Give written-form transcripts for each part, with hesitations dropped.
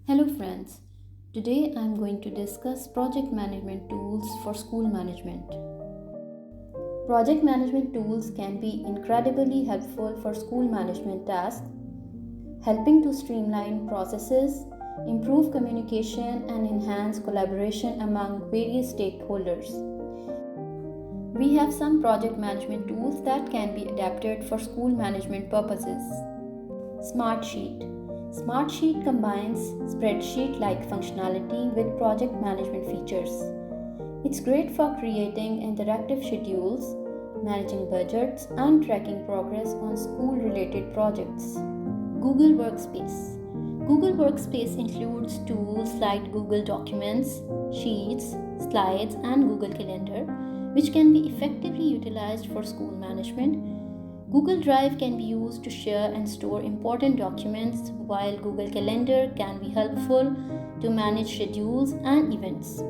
Hello friends, today I am going to discuss project management tools for school management. Project management tools can be incredibly helpful for school management tasks, helping to streamline processes, improve communication and enhance collaboration among various stakeholders. We have some project management tools that can be adapted for school management purposes. Smartsheet. Smartsheet combines spreadsheet-like functionality with project management features. It's great for creating interactive schedules, managing budgets, and tracking progress on school-related projects. Google Workspace. Google Workspace includes tools like Google Documents, Sheets, Slides, and Google Calendar, which can be effectively utilized for school management. Google Drive can be used to share and store important documents, while Google Calendar can be helpful to manage schedules and events.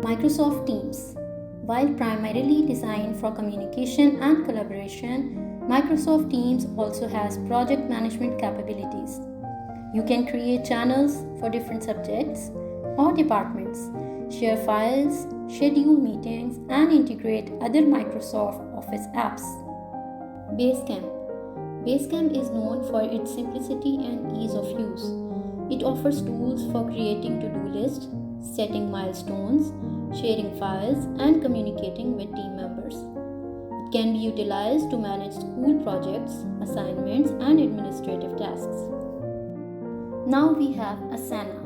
Microsoft Teams. While primarily designed for communication and collaboration, Microsoft Teams also has project management capabilities. You can create channels for different subjects or departments, share files, schedule meetings, and integrate other Microsoft Office apps. Basecamp. Basecamp is known for its simplicity and ease of use. It offers tools for creating to-do lists, setting milestones, sharing files, and communicating with team members. It can be utilized to manage school projects, assignments, and administrative tasks. Now we have Asana.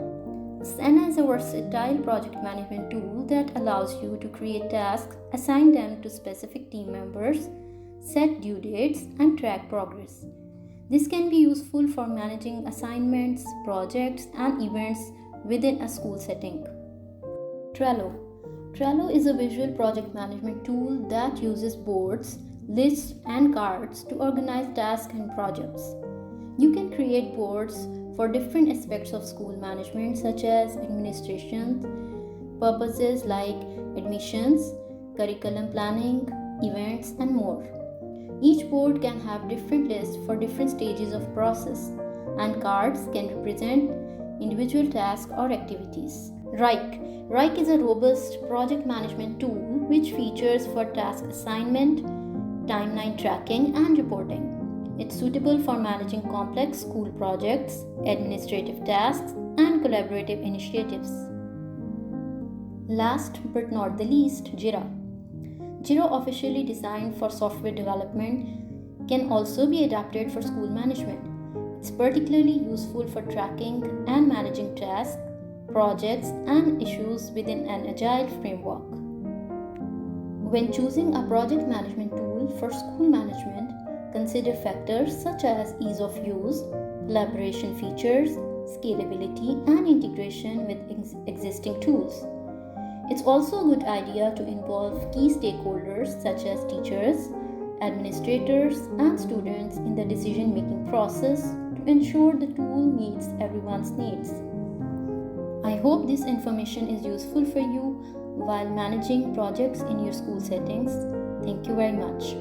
Asana is a versatile project management tool that allows you to create tasks, assign them to specific team members, set due dates, and track progress. This can be useful for managing assignments, projects, and events within a school setting. Trello. Trello is a visual project management tool that uses boards, lists, and cards to organize tasks and projects. You can create boards for different aspects of school management, such as administration purposes like admissions, curriculum planning, events, and more. Each board can have different lists for different stages of process, and cards can represent individual tasks or activities. Reich. Reich is a robust project management tool which features for task assignment, timeline tracking, and reporting. It's suitable for managing complex school projects, administrative tasks, and collaborative initiatives. Last but not the least, Jira. Jira, officially designed for software development, can also be adapted for school management. It's particularly useful for tracking and managing tasks, projects, and issues within an agile framework. When choosing a project management tool for school management, consider factors such as ease of use, collaboration features, scalability, and integration with existing tools. It's also a good idea to involve key stakeholders such as teachers, administrators, and students in the decision-making process to ensure the tool meets everyone's needs. I hope this information is useful for you while managing projects in your school settings. Thank you very much.